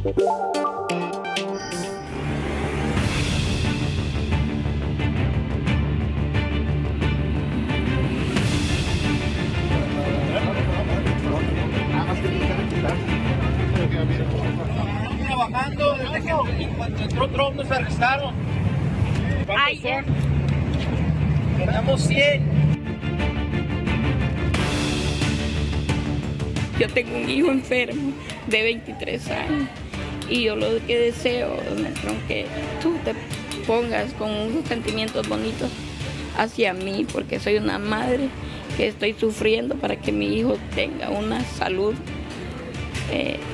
Trabajando desde que entró Trump, nos arrestaron. ¿Cuántos son? Tenemos 100. Yo tengo un hijo enfermo de 23 años y yo lo que deseo, Donald Trump, que tú te pongas con unos sentimientos bonitos hacia mí, porque soy una madre que estoy sufriendo para que mi hijo tenga una salud,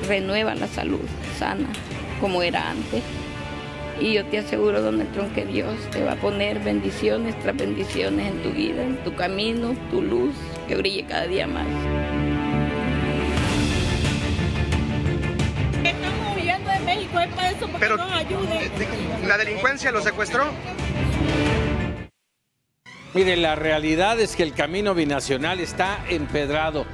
renueva la salud sana como era antes. Y yo te aseguro, Donald Trump, que Dios te va a poner bendiciones tras bendiciones en tu vida, en tu camino, tu luz, que brille cada día más. Estamos huyendo de México, es para eso, para que nos ayude. ¿La delincuencia lo secuestró? Mire, la realidad es que el camino binacional está empedrado,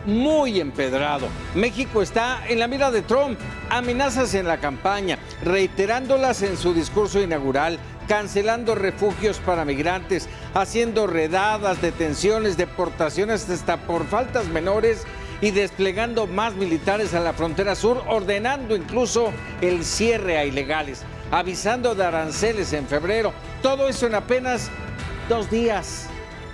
muy empedrado. México está en la mira de Trump, amenazas en la campaña, reiterándolas en su discurso inaugural, cancelando refugios para migrantes, haciendo redadas, detenciones, deportaciones hasta por faltas menores y desplegando más militares a la frontera sur, ordenando incluso el cierre a ilegales, avisando de aranceles en febrero. Todo eso en apenas 2 días.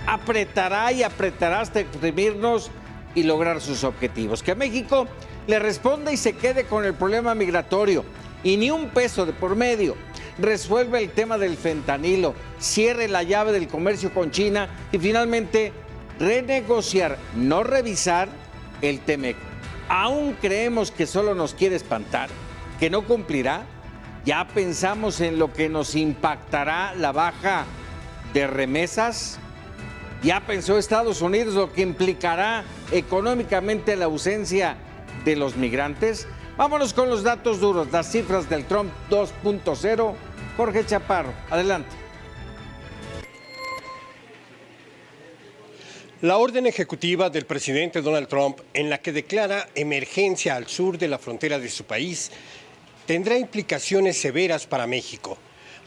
Apretará y apretará hasta exprimirnos y lograr sus objetivos. Que México le responda y se quede con el problema migratorio y ni un peso de por medio. Resuelve el tema del fentanilo, cierre la llave del comercio con China y finalmente renegociar, no revisar el TEMEC. ¿Aún creemos que solo nos quiere espantar, que no cumplirá? ¿Ya pensamos en lo que nos impactará la baja de remesas? ¿Ya pensó Estados Unidos lo que implicará económicamente la ausencia de los migrantes? Vámonos con los datos duros, las cifras del Trump 2.0. Jorge Chaparro, adelante. La orden ejecutiva del presidente Donald Trump, en la que declara emergencia al sur de la frontera de su país, tendrá implicaciones severas para México.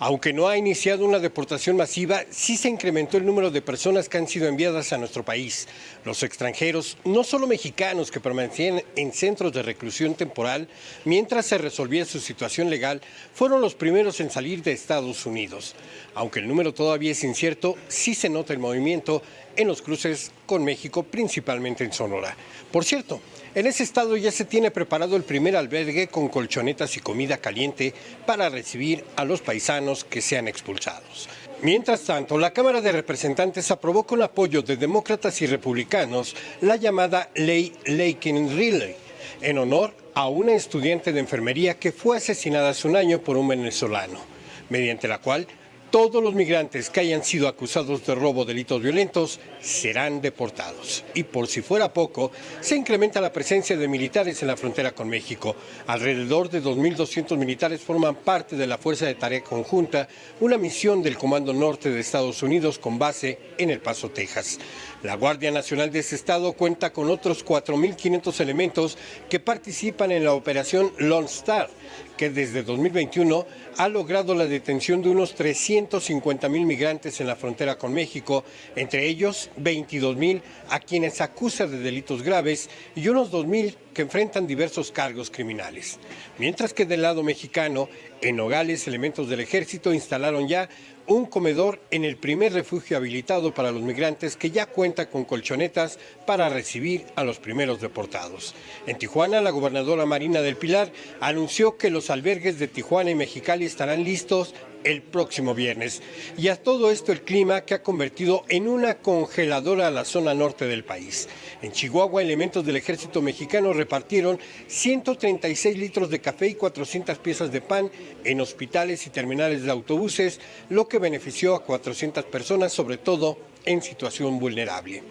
Aunque no ha iniciado una deportación masiva, sí se incrementó el número de personas que han sido enviadas a nuestro país. Los extranjeros, no solo mexicanos que permanecían en centros de reclusión temporal mientras se resolvía su situación legal, fueron los primeros en salir de Estados Unidos. Aunque el número todavía es incierto, sí se nota el movimiento en los cruces con México, principalmente en Sonora. Por cierto, en ese estado ya se tiene preparado el primer albergue con colchonetas y comida caliente para recibir a los paisanos que sean expulsados. Mientras tanto, la Cámara de Representantes aprobó con apoyo de demócratas y republicanos la llamada Ley Laken-Riley, en honor a una estudiante de enfermería que fue asesinada hace un año por un venezolano, mediante la cual todos los migrantes que hayan sido acusados de robo o delitos violentos serán deportados. Y por si fuera poco, se incrementa la presencia de militares en la frontera con México. Alrededor de 2.200 militares forman parte de la Fuerza de Tarea Conjunta, una misión del Comando Norte de Estados Unidos con base en El Paso, Texas. La Guardia Nacional de ese estado cuenta con otros 4.500 elementos que participan en la operación Lone Star, que desde 2021 ha logrado la detención de unos 350,000 migrantes en la frontera con México, entre ellos 22,000 a quienes acusa de delitos graves y unos 2,000 que enfrentan diversos cargos criminales. Mientras que del lado mexicano, en Nogales, elementos del ejército instalaron ya un comedor en el primer refugio habilitado para los migrantes que ya cuenta con colchonetas para recibir a los primeros deportados. En Tijuana, la gobernadora Marina del Pilar anunció que los albergues de Tijuana y Mexicali estarán listos el próximo viernes. Y a todo esto el clima que ha convertido en una congeladora a la zona norte del país. En Chihuahua, elementos del ejército mexicano repartieron 136 litros de café y 400 piezas de pan en hospitales y terminales de autobuses, lo que benefició a 400 personas, sobre todo en situación vulnerable.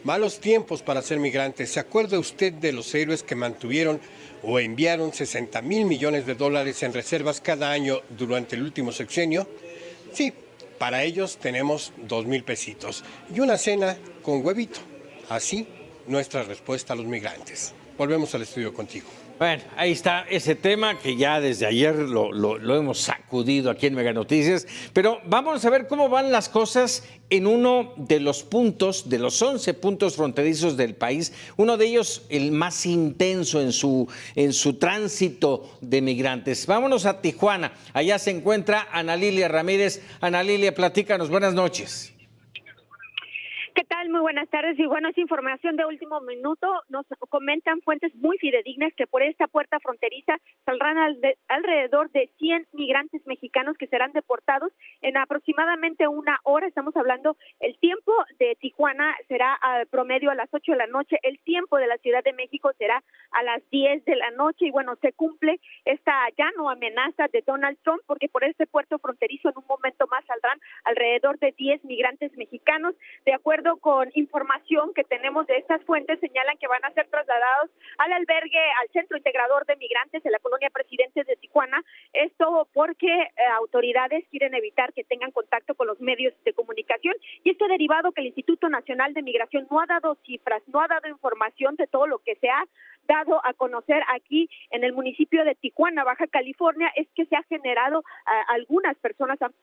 Malos tiempos para ser migrantes. ¿Se acuerda usted de los héroes que mantuvieron o enviaron 60,000 millones de dólares en reservas cada año durante el último sexenio? Sí, para ellos tenemos 2,000 pesitos y una cena con huevito. Así, nuestra respuesta a los migrantes. Volvemos al estudio contigo. Bueno, ahí está ese tema que ya desde ayer lo hemos sacudido aquí en Mega Noticias, pero vamos a ver cómo van las cosas en uno de los puntos, de los 11 puntos fronterizos del país, uno de ellos el más intenso en su tránsito de migrantes. Vámonos a Tijuana, allá se encuentra Ana Lilia Ramírez. Ana Lilia, platícanos, buenas noches. ¿Qué tal? Muy buenas tardes. Y bueno, es información de último minuto. Nos comentan fuentes muy fidedignas que por esta puerta fronteriza saldrán alrededor de 100 migrantes mexicanos que serán deportados en aproximadamente una hora. Estamos hablando, el tiempo de Tijuana será al promedio a las 8 de la noche, el tiempo de la Ciudad de México será a las 10 de la noche. Y bueno, se cumple esta ya no amenaza de Donald Trump, porque por este puerto fronterizo en un momento más saldrán alrededor de 10 migrantes mexicanos. De acuerdo con información que tenemos de estas fuentes, señalan que van a ser trasladados al albergue, al Centro Integrador de Migrantes de la Colonia Presidentes de Tijuana. Esto porque autoridades quieren evitar que tengan contacto con los medios de comunicación, y esto derivado que el Instituto Nacional de Migración no ha dado cifras, no ha dado información de todo lo que se ha dado a conocer aquí en el municipio de Tijuana, Baja California. Es que se ha generado, algunas personas han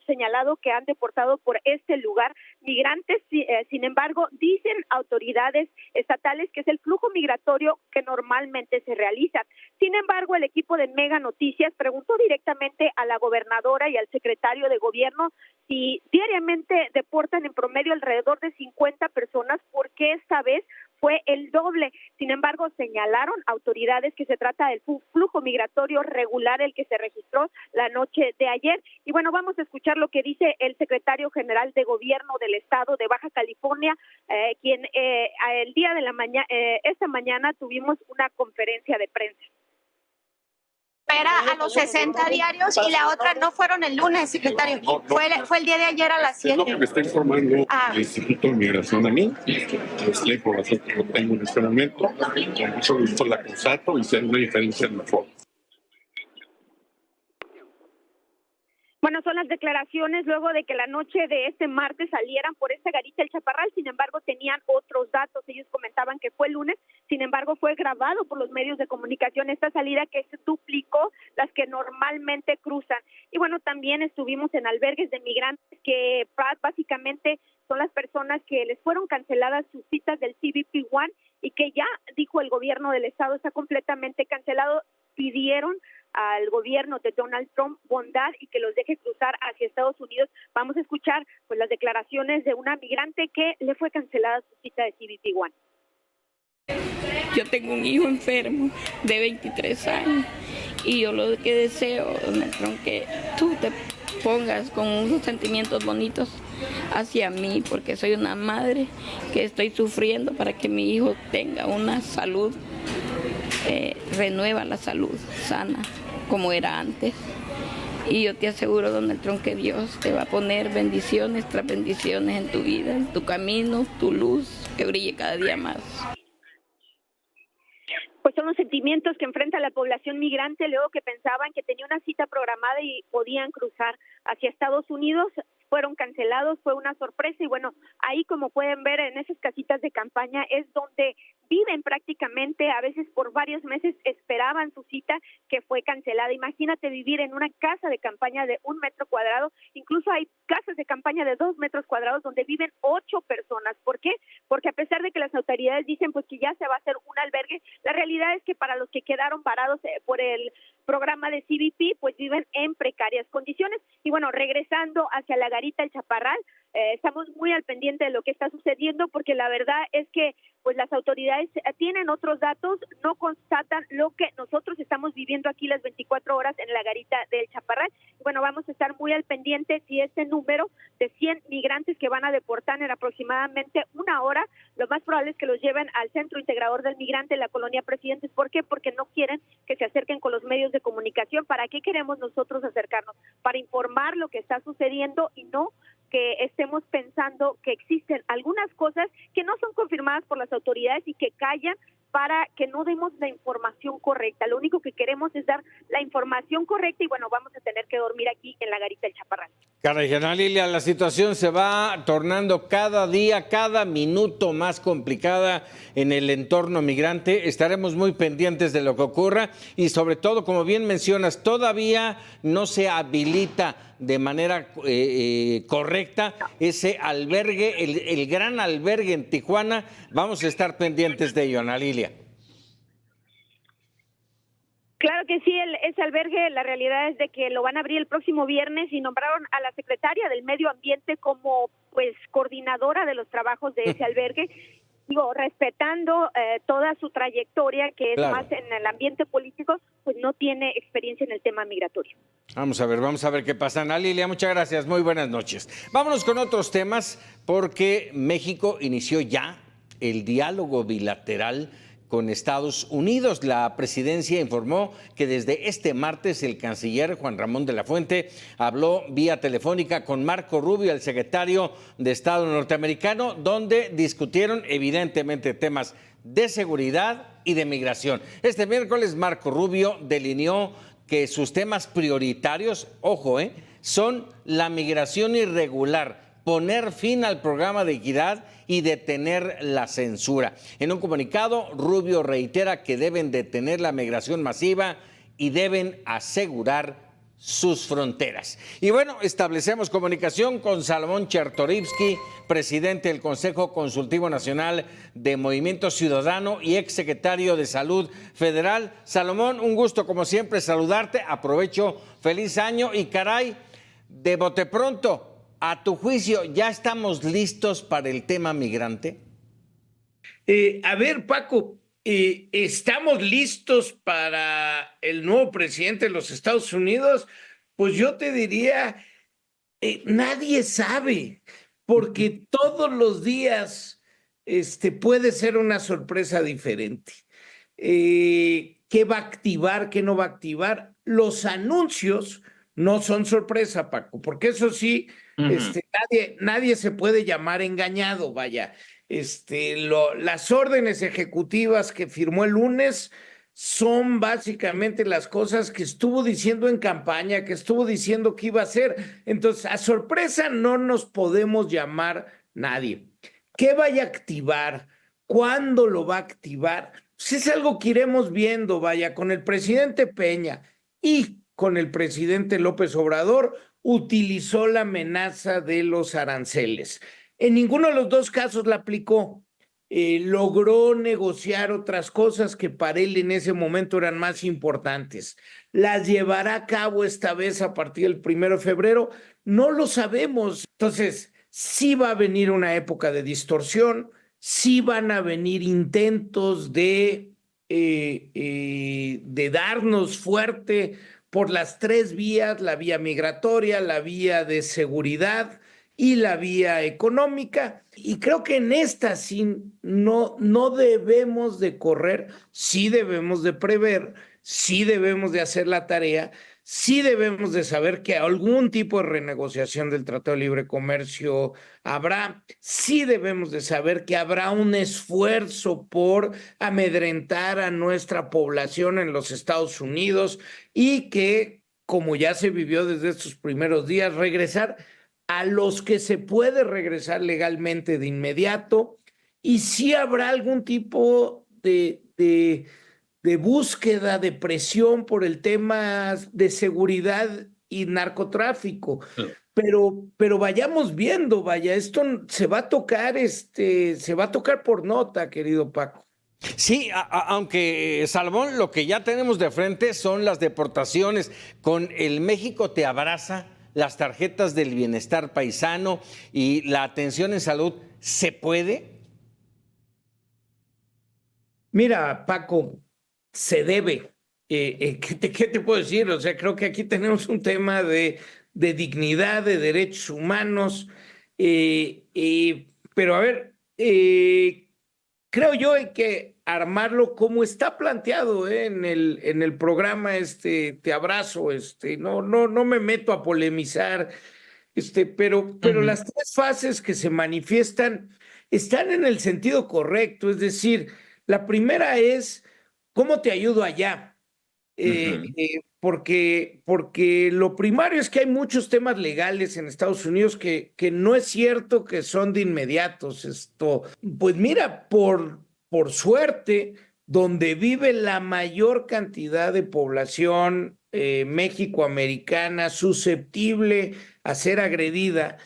señalado que han deportado por este lugar migrantes. Sin embargo, dicen autoridades estatales que es el flujo migratorio que normalmente se realiza. Sin embargo, el equipo de Mega Noticias preguntó directamente a la gobernadora y al secretario de gobierno si diariamente deportan en promedio alrededor de 50 personas, porque esta vez fue el doble. Sin embargo, señalaron autoridades que se trata del flujo migratorio regular, el que se registró la noche de ayer. Y bueno, vamos a escuchar lo que dice el secretario general de gobierno del estado de Baja California, quien el día de la mañana, esta mañana tuvimos una conferencia de prensa. Era a los 60 diarios y la otra no fueron el lunes, secretario. Fue el día de ayer a las 7. Es lo que me está informando el Instituto de Migración a mí. Es la información que yo tengo en este momento. Con mucho gusto la constato y si hay una diferencia en la forma. Bueno, son las declaraciones luego de que la noche de este martes salieran por esta garita El Chaparral. Sin embargo, tenían otros datos. Ellos comentaban que fue el lunes, sin embargo, fue grabado por los medios de comunicación esta salida, que se duplicó las que normalmente cruzan. Y bueno, también estuvimos en albergues de migrantes que básicamente son las personas que les fueron canceladas sus citas del CBP One y que ya, dijo el gobierno del estado, está completamente cancelado. Pidieron al gobierno de Donald Trump bondad y que los deje cruzar hacia Estados Unidos. Vamos a escuchar pues las declaraciones de una migrante que le fue cancelada su cita de CBP One. Yo tengo un hijo enfermo de 23 años y yo lo que deseo, Donald Trump, que tú te pongas con unos sentimientos bonitos hacia mí, porque soy una madre que estoy sufriendo para que mi hijo tenga una salud, renueva la salud sana como era antes. Y yo te aseguro, Donald Trump, que Dios te va a poner bendiciones tras bendiciones en tu vida, en tu camino, tu luz, que brille cada día más. Pues son los sentimientos que enfrenta la población migrante luego que pensaban que tenía una cita programada y podían cruzar hacia Estados Unidos. Fueron cancelados, fue una sorpresa. Y bueno, ahí como pueden ver en esas casitas de campaña es donde viven prácticamente, a veces por varios meses esperaban su cita que fue cancelada. Imagínate vivir en una casa de campaña de 1 metro cuadrado, incluso hay casas de campaña de 2 metros cuadrados donde viven 8 personas. ¿Por qué? Porque a pesar de que las autoridades dicen pues que ya se va a hacer un albergue, la realidad es que para los que quedaron varados por el programa de CBP, pues viven en precarias condiciones. Y bueno, regresando hacia la garita El Chaparral, estamos muy al pendiente de lo que está sucediendo, porque la verdad es que pues las autoridades tienen otros datos, no constatan lo que nosotros estamos viviendo aquí las 24 horas en la garita del Chaparral. Bueno, vamos a estar muy al pendiente si este número de 100 migrantes que van a deportar en aproximadamente una hora, lo más probable es que los lleven al Centro Integrador del Migrante en la Colonia Presidentes. ¿Por qué? Porque no quieren que se acerquen con los medios de comunicación. ¿Para qué queremos nosotros acercarnos? Para informar lo que está sucediendo y no que estemos pensando que existen algunas cosas que no son confirmadas por las autoridades y que callan para que no demos la información correcta. Lo único que queremos es dar la información correcta y bueno, vamos a tener que dormir aquí en la garita del Chaparral. Caray, Ana Lilia, la situación se va tornando cada día, cada minuto más complicada en el entorno migrante. Estaremos muy pendientes de lo que ocurra y sobre todo, como bien mencionas, todavía no se habilita de manera correcta ese albergue, el gran albergue en Tijuana. Vamos a estar pendientes de ello, Ana Lilia. Claro que sí, ese albergue, la realidad es de que lo van a abrir el próximo viernes y nombraron a la secretaria del Medio Ambiente como pues coordinadora de los trabajos de ese albergue, digo, respetando toda su trayectoria, que es más en el ambiente político, pues no tiene experiencia en el tema migratorio. Vamos a ver qué pasa. Ana Lilia, muchas gracias, muy buenas noches. Vámonos con otros temas, porque México inició ya el diálogo bilateral con Estados Unidos. La presidencia informó que desde este martes el canciller Juan Ramón de la Fuente habló vía telefónica con Marco Rubio, el secretario de Estado norteamericano, donde discutieron evidentemente temas de seguridad y de migración. Este miércoles Marco Rubio delineó que sus temas prioritarios, ojo, son la migración irregular, poner fin al programa de equidad y detener la censura. En un comunicado, Rubio reitera que deben detener la migración masiva y deben asegurar sus fronteras. Y bueno, establecemos comunicación con Salomón Chertorivsky, presidente del Consejo Consultivo Nacional de Movimiento Ciudadano y exsecretario de Salud Federal. Salomón, un gusto como siempre saludarte. Aprovecho, feliz año y caray, de bote pronto, a tu juicio, ¿ya estamos listos para el tema migrante? A ver, Paco, ¿estamos listos para el nuevo presidente de los Estados Unidos? Pues yo te diría, nadie sabe, porque todos los días puede ser una sorpresa diferente. ¿Qué va a activar, qué no va a activar? Los anuncios no son sorpresa, Paco, porque eso sí, nadie se puede llamar engañado, vaya. Las órdenes ejecutivas que firmó el lunes son básicamente las cosas que estuvo diciendo en campaña, que estuvo diciendo que iba a hacer. Entonces, a sorpresa no nos podemos llamar nadie. ¿Qué vaya a activar? ¿Cuándo lo va a activar? Pues es algo que iremos viendo, vaya, con el presidente Peña y con el presidente López Obrador, utilizó la amenaza de los aranceles. En ninguno de los dos casos la aplicó. Logró negociar otras cosas que para él en ese momento eran más importantes. ¿Las llevará a cabo esta vez a partir del 1 de febrero? No lo sabemos. Entonces, sí va a venir una época de distorsión, sí van a venir intentos de darnos fuerte por las tres vías, la vía migratoria, la vía de seguridad y la vía económica. Y creo que en esta sí no debemos de correr, sí debemos de prever, sí debemos de hacer la tarea, sí debemos de saber que algún tipo de renegociación del Tratado de Libre Comercio habrá, sí debemos de saber que habrá un esfuerzo por amedrentar a nuestra población en los Estados Unidos y que, como ya se vivió desde estos primeros días, regresar a los que se puede regresar legalmente de inmediato, y sí habrá algún tipo de búsqueda, de presión por el tema de seguridad y narcotráfico. Pero vayamos viendo, vaya, esto se va a tocar, se va a tocar por nota, querido Paco. Sí, aunque, Salomón, lo que ya tenemos de frente son las deportaciones. Con el México Te Abraza, las tarjetas del bienestar paisano y la atención en salud, ¿se puede? Mira, Paco, se debe. ¿Qué te puedo decir? O sea, creo que aquí tenemos un tema de dignidad, de derechos humanos, pero a ver, creo yo hay que armarlo como está planteado en el programa Te Abrazo, no me meto a polemizar, pero las tres fases que se manifiestan están en el sentido correcto, es decir, La primera es, ¿cómo te ayudo allá? Porque lo primario es que hay muchos temas legales en Estados Unidos que no es cierto que son de inmediatos. Pues mira, por suerte, donde vive la mayor cantidad de población méxico-americana susceptible a ser agredida,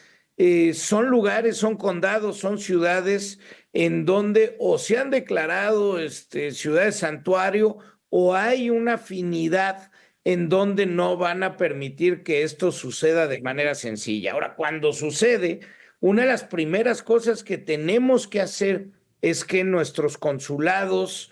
son lugares, son condados, son ciudades en donde o se han declarado ciudades santuario o hay una afinidad en donde no van a permitir que esto suceda de manera sencilla. Ahora, cuando sucede, una de las primeras cosas que tenemos que hacer es que nuestros consulados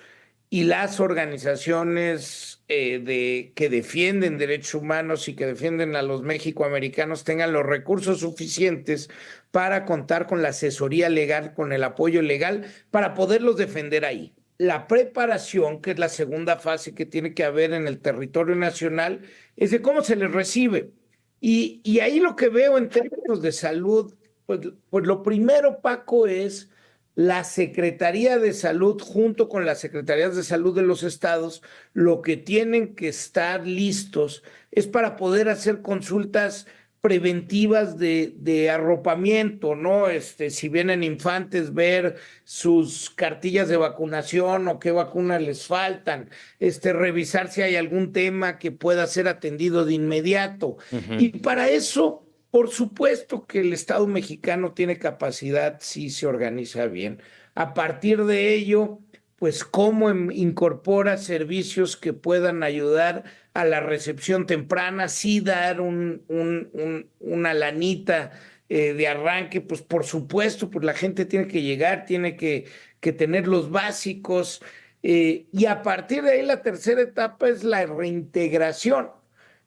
y las organizaciones que defienden derechos humanos y que defienden a los mexicoamericanos tengan los recursos suficientes para contar con la asesoría legal, con el apoyo legal, para poderlos defender ahí. La preparación, que es la segunda fase que tiene que haber en el territorio nacional, es de cómo se les recibe. Y ahí lo que veo en términos de salud, pues lo primero, Paco, es la Secretaría de Salud junto con las Secretarías de Salud de los estados, lo que tienen que estar listos es para poder hacer consultas preventivas de arropamiento, ¿no? Si vienen infantes, ver sus cartillas de vacunación o qué vacunas les faltan, revisar si hay algún tema que pueda ser atendido de inmediato. Y para eso, por supuesto que el Estado mexicano tiene capacidad si se organiza bien. A partir de ello, pues cómo incorpora servicios que puedan ayudar a la recepción temprana, sí dar una lanita de arranque, pues por supuesto, pues la gente tiene que llegar, tiene que tener los básicos, y a partir de ahí la tercera etapa es la reintegración,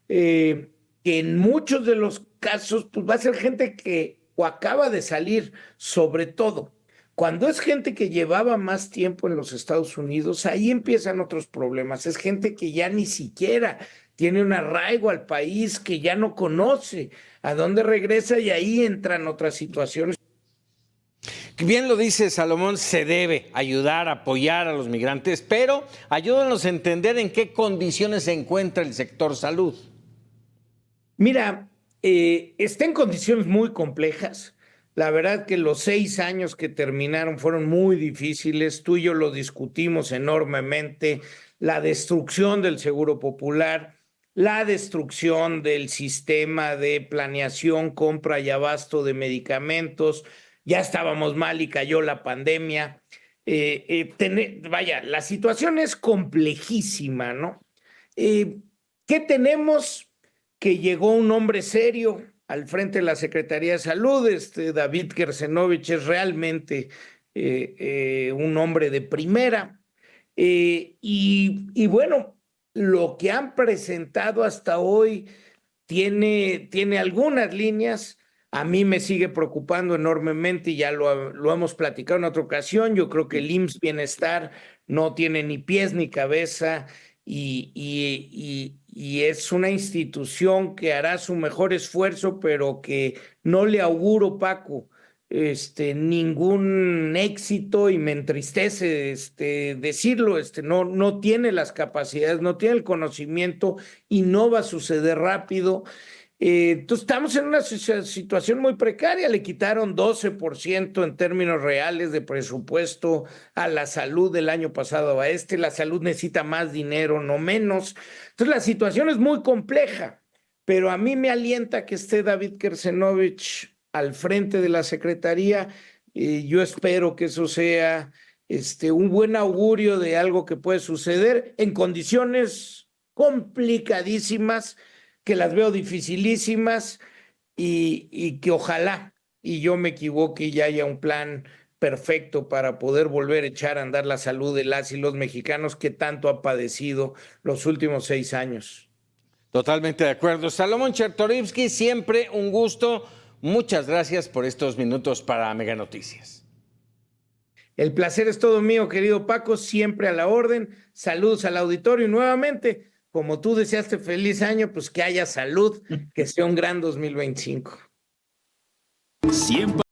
que en muchos de los casos pues va a ser gente que o acaba de salir, sobre todo. Cuando es gente que llevaba más tiempo en los Estados Unidos, ahí empiezan otros problemas. Es gente que ya ni siquiera tiene un arraigo al país, que ya no conoce a dónde regresa y ahí entran otras situaciones. Bien lo dice Salomón, se debe ayudar, apoyar a los migrantes, pero ayúdanos a entender en qué condiciones se encuentra el sector salud. Mira, está en condiciones muy complejas. La verdad que los 6 años que terminaron fueron muy difíciles. Tú y yo lo discutimos enormemente. La destrucción del Seguro Popular, la destrucción del sistema de planeación, compra y abasto de medicamentos. Ya estábamos mal y cayó la pandemia. Vaya, la situación es complejísima, ¿no? ¿Qué tenemos? Que llegó un hombre serio al frente de la Secretaría de Salud, David Kersenovich es realmente un hombre de primera, y bueno, lo que han presentado hasta hoy tiene algunas líneas. A mí me sigue preocupando enormemente y ya lo hemos platicado en otra ocasión. Yo creo que el IMSS Bienestar no tiene ni pies ni cabeza y es una institución que hará su mejor esfuerzo, pero que no le auguro, Paco, ningún éxito, y me entristece decirlo, no tiene las capacidades, no tiene el conocimiento y no va a suceder rápido. Entonces estamos en una situación muy precaria. Le quitaron 12% en términos reales de presupuesto a la salud del año pasado a la salud necesita más dinero, no menos. Entonces la situación es muy compleja, pero a mí me alienta que esté David Kersenovich al frente de la Secretaría. Yo espero que eso sea un buen augurio de algo que puede suceder en condiciones complicadísimas, que las veo dificilísimas, y que ojalá y yo me equivoque y ya haya un plan perfecto para poder volver a echar a andar la salud de las y los mexicanos que tanto ha padecido los últimos 6 años. Totalmente de acuerdo. Salomón Chertorivsky, siempre un gusto. Muchas gracias por estos minutos para Mega Noticias. El placer es todo mío, querido Paco, siempre a la orden. Saludos al auditorio y nuevamente, como tú deseaste feliz año, pues que haya salud, que sea un gran 2025. Siempre